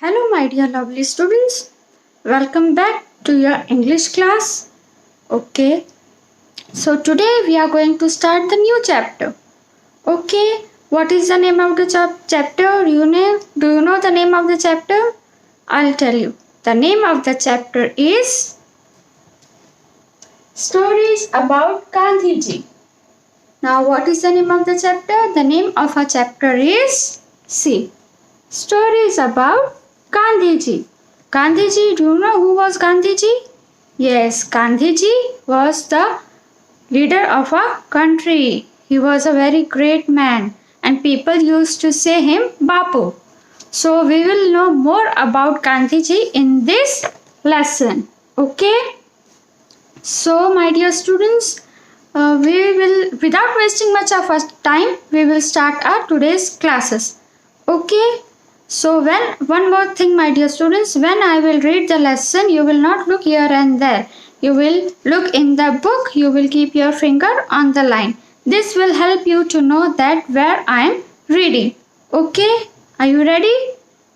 Hello, my dear lovely students. Welcome back to your English class. Okay, so today we are going to start the new chapter. Okay, what is the name of the chapter? Do you know the name of the chapter? I'll tell you. The name of the chapter is Stories about Gandhiji. Now, what is the name of the chapter? The name of our chapter is Stories about Gandhiji. Gandhiji, do you know who was Gandhiji? Yes, Gandhiji was the leader of a country. He was a very great man and people used to say him Bapu. So we will know more about Gandhiji in this lesson. Okay? So my dear students, we will, without wasting much of our time, we will start our today's classes. Okay? So one more thing my dear students, when I will read the lesson, you will not look here and there. You will look in the book, you will keep your finger on the line. This will help you to know that where I am reading. Okay, are you ready?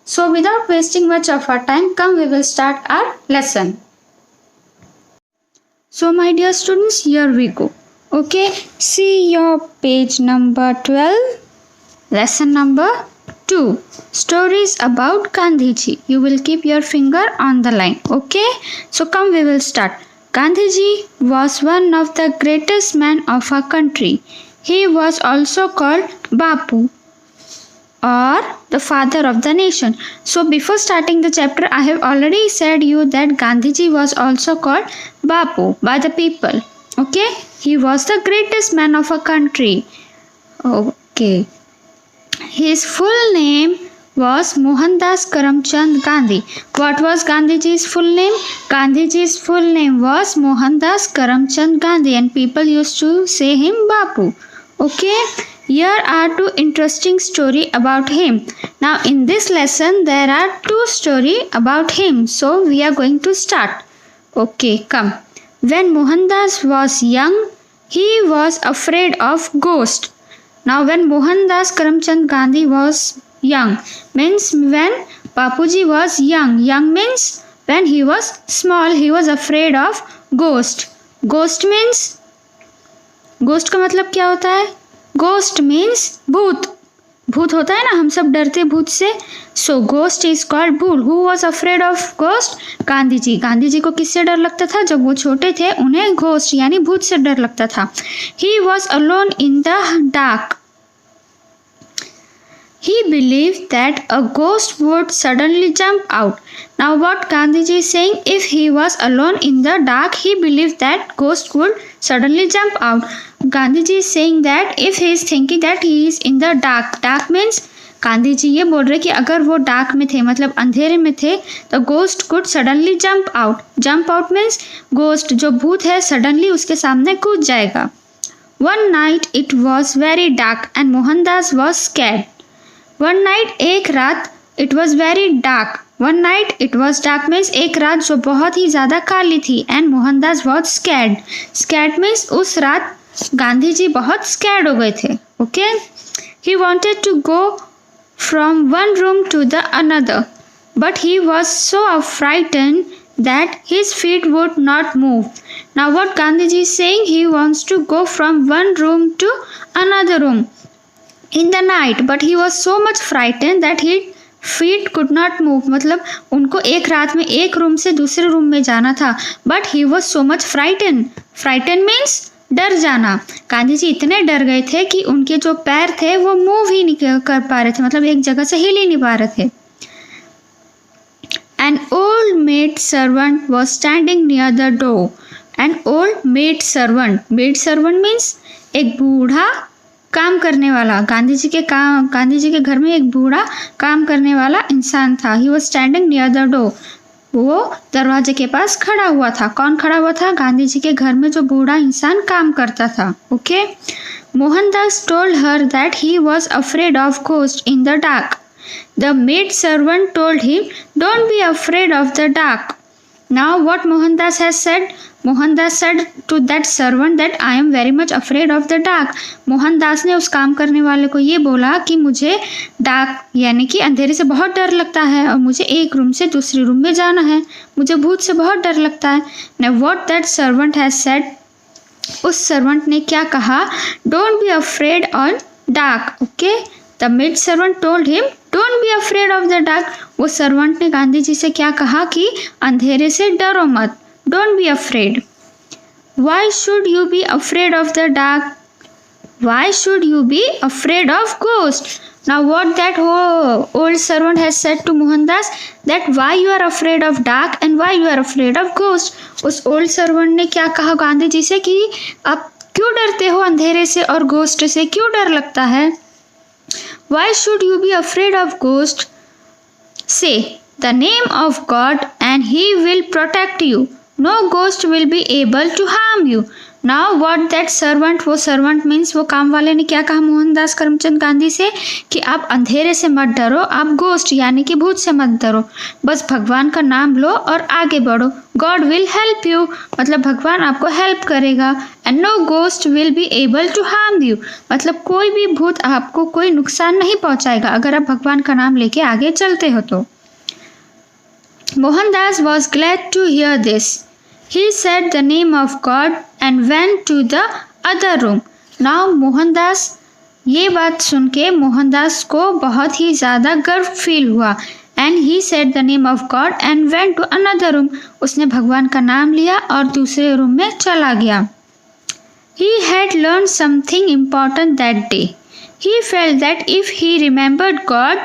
So without wasting much of our time, come we will start our lesson. So my dear students, here we go. Okay, see your page number 12, lesson number 2. Stories about Gandhiji. You will keep your finger on the line. Okay, so come we will start. Gandhiji was one of the greatest men of our country. He was also called Bapu or the father of the nation. So before starting the chapter, I have already said you that Gandhiji was also called Bapu by the people. Okay, he was the greatest man of our country. Okay, his full name was Mohandas Karamchand Gandhi. What was Gandhiji's full name? Gandhiji's full name was Mohandas Karamchand Gandhi and people used to say him Bapu. Okay, here are two interesting stories about him. Now in this lesson there are two stories about him. So we are going to start. Okay, come. When Mohandas was young, he was afraid of ghosts. Now when Mohandas Karamchand Gandhi was young, means when Bapuji was young means when he was small, he was afraid of ghost. Ghost means, ghost का मतलब क्या होता है? Ghost means भूत. भूत होता है ना, हम सब डरते भूत से. So ghost is called भूत. Who was afraid of ghost? Gandhi ji को किससे डर लगता था? जब वो छोटे थे उन्हें घोस्ट यानी भूत से डर लगता था. He was alone in the dark. He believed that a ghost would suddenly jump out. Now what Gandhiji is saying, if he was alone in the dark, he believed that ghost would suddenly jump out. Gandhiji is saying that if he is thinking that he is in the dark means Gandhi ji ये बोल रहे कि अगर वो dark में थे मतलब अंधेरे में थे तो ghost could suddenly jump out means ghost जो भूत है सडनली उसके सामने कूद जाएगा. One night it was very dark and Mohandas was scared. One night एक रात it was very dark. One night it was dark means एक रात जो बहुत ही ज़्यादा काली थी and Mohandas was scared means उस रात गांधी जी बहुत स्कैर्ड हो गए थे. Okay, he wanted to go from one room to the another, but he was so frightened that his feet would not move. Now what Gandhiji is saying, he wants to go from one room to another room in the night, but he was so much frightened that his feet could not move. मतलब उनको एक रात में एक room से दूसरे room में जाना था, but he was so much frightened means डर जाना. गांधी जी इतने डर गए थे कि उनके जो पैर थे वो मूव ही नहीं कर पा रहे थे, मतलब एक जगह से हिल ही नहीं पा रहे थे. An old maid servant was standing near the door. An old maid servant means एक बूढ़ा काम करने वाला. गांधी जी के घर में एक बूढ़ा काम करने वाला इंसान था. He was standing near the door. वो दरवाजे के पास खड़ा हुआ था. कौन खड़ा हुआ था? गांधी जी के घर में जो बूढ़ा इंसान काम करता था. Okay, Mohandas told her that he was afraid of ghost in the dark. The maid servant told him don't be afraid of the dark. Now what Mohandas has said? Mohandas said to that servant that I am very much afraid of the dark. Mohandas ने उस काम करने वाले को ये बोला कि मुझे डार्क यानी कि अंधेरे से बहुत डर लगता है और मुझे एक रूम से दूसरे रूम में जाना है, मुझे भूत से बहुत डर लगता है. Now what that servant has said? उस सर्वेंट ने क्या कहा? Don't be afraid on dark. Okay? The maid servant told him, Don't be afraid of the dark. वो सर्वेंट ने गांधी जी से क्या कहा कि अंधेरे से डरो मत. Don't be afraid. Why should you be afraid of the dark? Why should you be afraid of ghosts? Now what that old servant has said to Mohandas, that why you are afraid of dark and why you are afraid of ghosts. उस old servant ने क्या कहा गांधी जी से कि आप क्यों डरते हो अंधेरे से और घोस्ट से, क्यों डर लगता है? Why should you be afraid of ghost? Say the name of God and he will protect you. No ghost will be able to harm you. Now what that servant, वो servant means वो काम वाले ने क्या कहा मोहनदास करमचंद गांधी से कि आप अंधेरे से मत डरो, आप घोस्ट यानी कि भूत से मत डरो, बस भगवान का नाम लो और आगे बढ़ो. God will help you, मतलब भगवान आपको हेल्प करेगा. And no ghost will be able to harm you, मतलब कोई भी भूत आपको कोई नुकसान नहीं पहुंचाएगा अगर आप भगवान का नाम लेके आगे चलते हो तो. Mohandas was glad to hear this. He said the name of God and went to the other room. Now Mohandas, ये बात सुन के मोहनदास को बहुत ही ज़्यादा गर्व फील हुआ. And he said the name of God and went to another room. उसने भगवान का नाम लिया और दूसरे रूम में चला गया. He had learned something important that day. He felt that if he remembered God,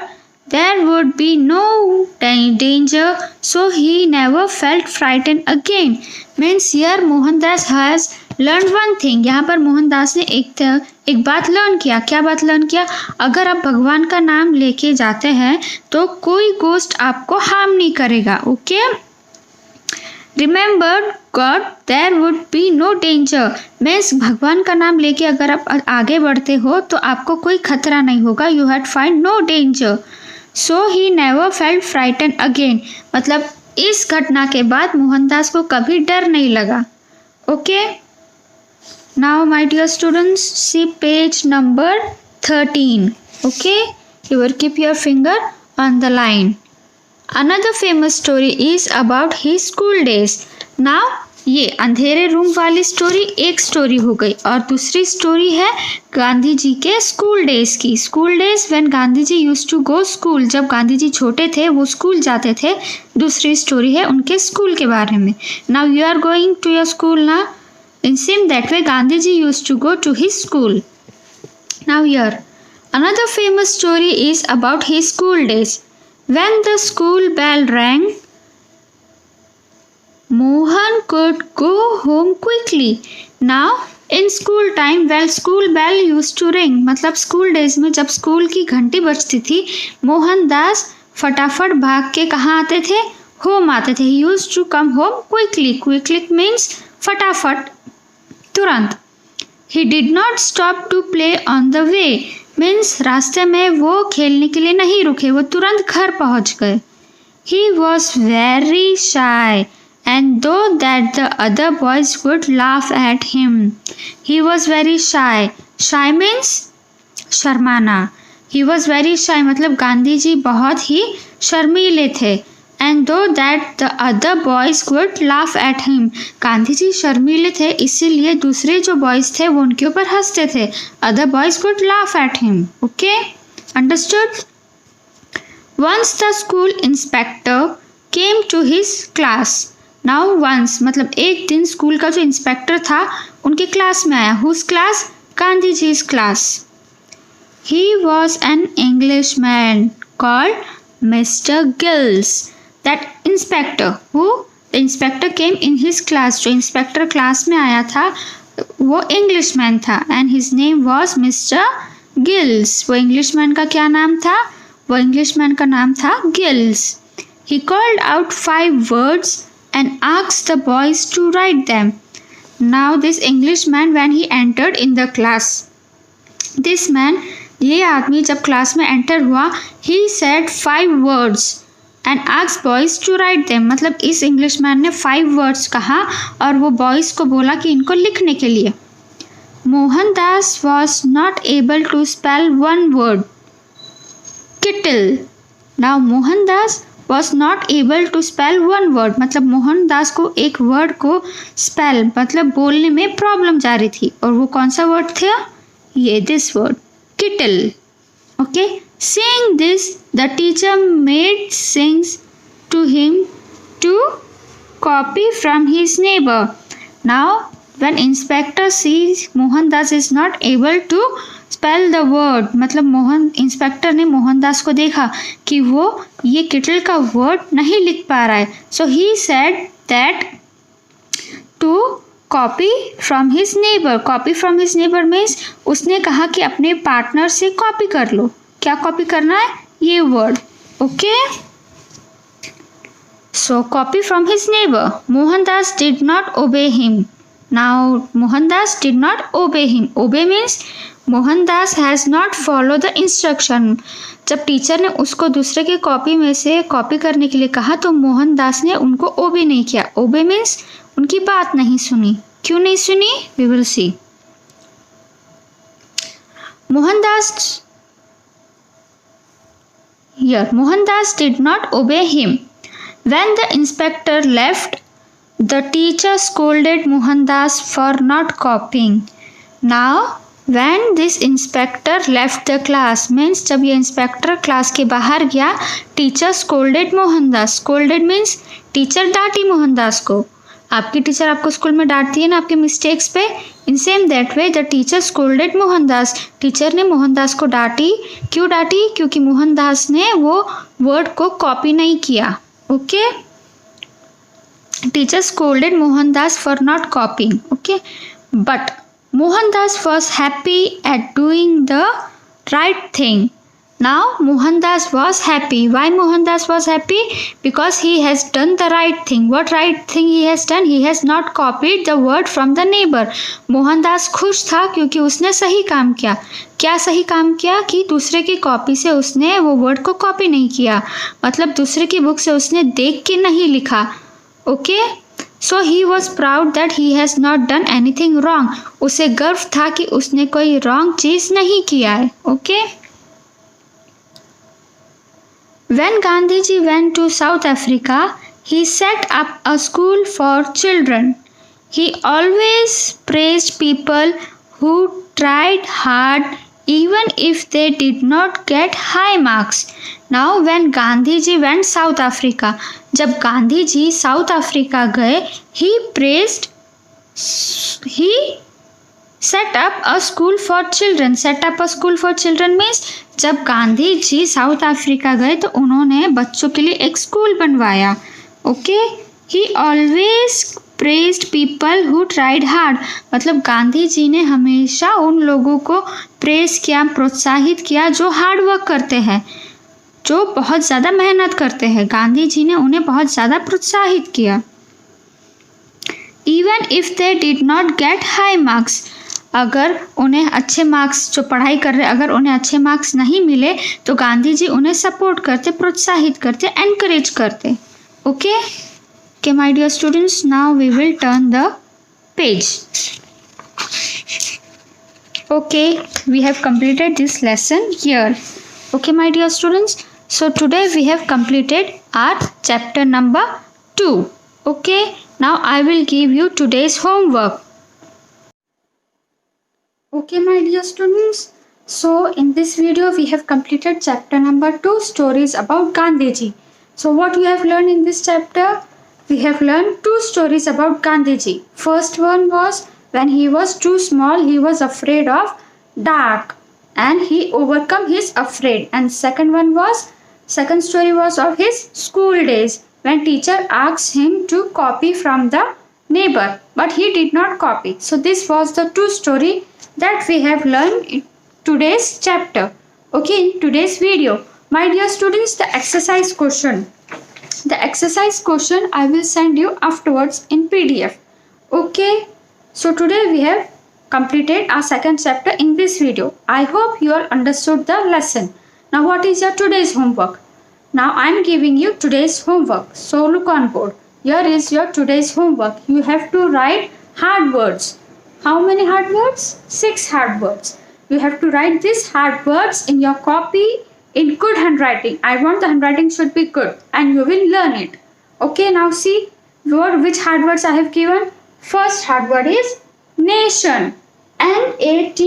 there would be no danger, so he never felt frightened again. Means here Mohandas has learned one thing. यहाँ पर मोहनदास ने एक बात learn किया. क्या बात learn किया? अगर आप भगवान का नाम लेके जाते हैं तो कोई गोस्ट आपको हार्म नहीं करेगा. Okay? Remember God there would be no danger. Means भगवान का नाम लेके अगर आप आगे बढ़ते हो तो आपको कोई खतरा नहीं होगा. You had find no danger. So he never felt frighten again, मतलब इस घटना के बाद मोहनदास को कभी डर नहीं लगा. Okay? Now my dear students, see page number 13. Okay? You will keep your finger on the line. Another famous story is about his school days. Now ये अंधेरे रूम वाली स्टोरी एक स्टोरी हो गई और दूसरी स्टोरी है गांधी जी के स्कूल डेज की. School days when Gandhi ji used to go school, जब गांधी जी छोटे थे वो स्कूल जाते थे. दूसरी स्टोरी है उनके स्कूल के बारे में. Now you are going to your school ना. In same that way Gandhi ji used to go to his school. Now here another famous story is about his school days. When the school bell rang, Mohan could go home quickly. Now in school time, well, school bell used to ring. मतलब school days में जब school की घंटी बजती थी, मोहनदास फटाफट भाग के कहाँ आते थे? होम आते थे. He used to come home quickly. Quickly means फटाफट, तुरंत. He did not stop to play on the way. Means रास्ते में वो खेलने के लिए नहीं रुके, वो तुरंत घर पहुंच गए. He was very shy and though that the other boys would laugh at him. He was very shy. Shy means शर्माना. He was very shy मतलब गांधी जी बहुत ही शर्मीले थे. And though that the other boys would laugh at him. Gandhi ji शर्मीले थे इसीलिए दूसरे जो boys थे वो उनके ऊपर हंसते थे. Other boys would laugh at him. Okay? Understood? Once the school inspector came to his class. Now once मतलब एक दिन स्कूल का जो इंस्पेक्टर था उनके क्लास में आया. Whose class? Gandhi ji's class. He was an Englishman called Mr. Gills. That inspector, the inspector came in his class. जो इंस्पेक्टर क्लास में आया था वो इंग्लिशमैन था and his name was Mr. Gills. वो इंग्लिशमैन का क्या नाम था? वो इंग्लिशमैन का नाम था gills. He called out 5 words and asked the boys to write them. Now this Englishman when he entered in the class, this man, ये आदमी जब क्लास में एंटर हुआ, he said 5 words. And asked boys to write them. मतलब इस English man ने 5 words कहा और वो बॉयज को बोला कि इनको लिखने के लिए। Mohandas was not able to spell one word, kettle. Now Mohandas was not able to spell one word, मतलब मोहनदास को एक वर्ड को स्पेल मतलब बोलने में प्रॉब्लम जा रही थी, और वो कौन सा वर्ड था? ये this word, kettle. Okay, seeing this the teacher made signs to him to copy from his neighbor. Now when inspector sees Mohandas is not able to spell the word, मतलब इंस्पेक्टर ने मोहनदास को देखा कि वो ये kettle का word नहीं लिख पा रहा है, so he said that to copy from his neighbor. Copy from his neighbor means उसने कहा कि अपने पार्टनर से कॉपी कर लो। क्या कॉपी करना है? ये word. Okay, so copy from his neighbour. Mohandas did not obey him. Now Mohandas did not obey him. Obey means Mohandas has not follow the instruction. जब टीचर ने उसको दूसरे के कॉपी में से कॉपी करने के लिए कहा तो मोहनदास ने उनको ओबे नहीं किया। ओबे मीन्स उनकी बात नहीं सुनी। क्यों नहीं सुनी? We will see. Mohandas did not obey him. When the inspector left, the teacher scolded Mohandas for not copying. Now, when this inspector left the class, means जब ये इंस्पेक्टर क्लास के बाहर गया, teacher scolded Mohandas. Scolded means teacher डांटी मोहनदास को। आपकी teacher आपको school में डांटती है ना आपके मिस्टेक्स पे, इन same that way the teacher scolded Mohandas. Teacher ने मोहनदास को डांटी। क्यों डांटी? क्योंकि मोहनदास ने वो वर्ड को कॉपी नहीं किया। Okay, teacher scolded Mohandas for not copying. Okay, but Mohandas was happy at doing the right thing. Now Mohandas was happy. Why Mohandas was happy? Because he has done the right thing. What right thing he has done? He has not copied the word from the neighbor. Mohandas खुश था क्योंकि उसने सही काम किया। क्या सही काम किया? कि दूसरे की कॉपी से उसने वो वर्ड को कॉपी नहीं किया, मतलब दूसरे की बुक से उसने देख के नहीं लिखा। Okay, so he was proud that he has not done anything wrong. उसे गर्व था कि उसने कोई रॉन्ग चीज़ नहीं किया है। Okay, When Gandhiji went to South Africa, he set up a school for children. He always praised people who tried hard even if they did not get high marks. Now when Gandhiji went South Africa, जब गांधी जी south Africa गए, he set up a school for children. Set up a school for children means जब गांधी जी south Africa गए तो उन्होंने बच्चों के लिए एक स्कूल बनवाया। Okay, he always praised people who tried hard, मतलब गांधी जी ने हमेशा उन लोगों को प्रेज किया, प्रोत्साहित किया जो हार्ड वर्क करते हैं, जो बहुत ज़्यादा मेहनत करते हैं। गांधी जी ने उन्हें बहुत ज़्यादा प्रोत्साहित किया। Even if they did not get high marks, अगर उन्हें अच्छे मार्क्स, जो पढ़ाई कर रहे अगर उन्हें अच्छे मार्क्स नहीं मिले तो गांधी जी उन्हें सपोर्ट करते, प्रोत्साहित करते, एनकरेज करते। Okay okay, my dear students, now we will turn the page. Okay, we have completed this lesson here. Okay, my dear students, so today we have completed our chapter number 2. Okay, now I will give you today's homework. Okay, my dear students, so in this video we have completed chapter number 2, stories about Gandhiji. So what you have learned in this chapter? We have learned 2 stories about Gandhiji. First one was when he was too small, he was afraid of dark and he overcome his afraid. And second story was of his school days when teacher asked him to copy from the neighbor, but he did not copy. So this was the 2 story that we have learned in today's chapter. Okay, in today's video, my dear students, the exercise question I will send you afterwards in PDF. Okay, so today we have completed our second chapter in this video. I hope you all understood the lesson. Now what is your today's homework? Now I am giving you today's homework. So look on board. Here is your today's homework. You have to write hard words. How many hard words? 6 hard words. You have to write these hard words in your copy in good handwriting. I want the handwriting should be good and you will learn it. Okay, now see which hard words I have given. First hard word is nation. Nation.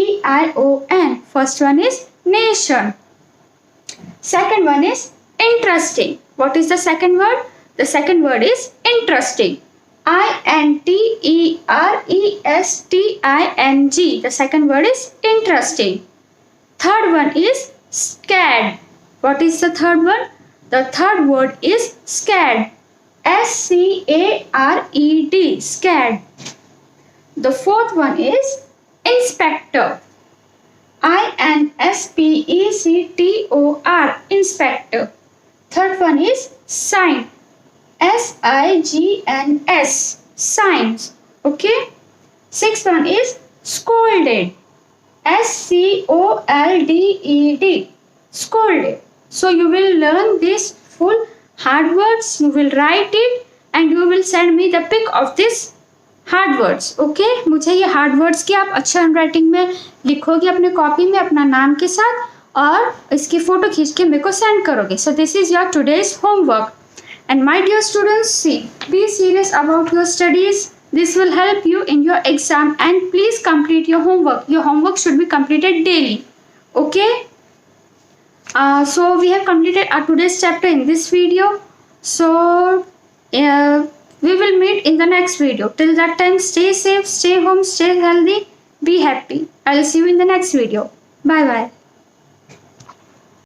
First one is nation. Second one is interesting. What is the second word? The second word is interesting. Interesting. The second word is interesting. Third one is scared. What is the third one? The third word is scared. SCARED. Scared. The fourth one is inspector. INSPECTOR. Inspector. Third one is sign. SIGNS. Signs. Okay. Sixth one is scolded. SCOLDED. Scolded. So you will learn this full hard words. You will write it and you will send me the pic of this hard words. Okay, मुझे ये hard words की आप अच्छे hand writing में लिखोगे अपने copy में अपना नाम के साथ और इसकी फोटो खींच के मेरे को सेंड करोगे. So this is your today's homework and my dear students, see be serious about your studies. This will help you in your exam and please complete your homework. Your homework should be completed daily. Okay? So we have completed our today's chapter in this video. So we will meet in the next video. Till that time, stay safe, stay home, stay healthy, be happy. I will see you in the next video. Bye bye.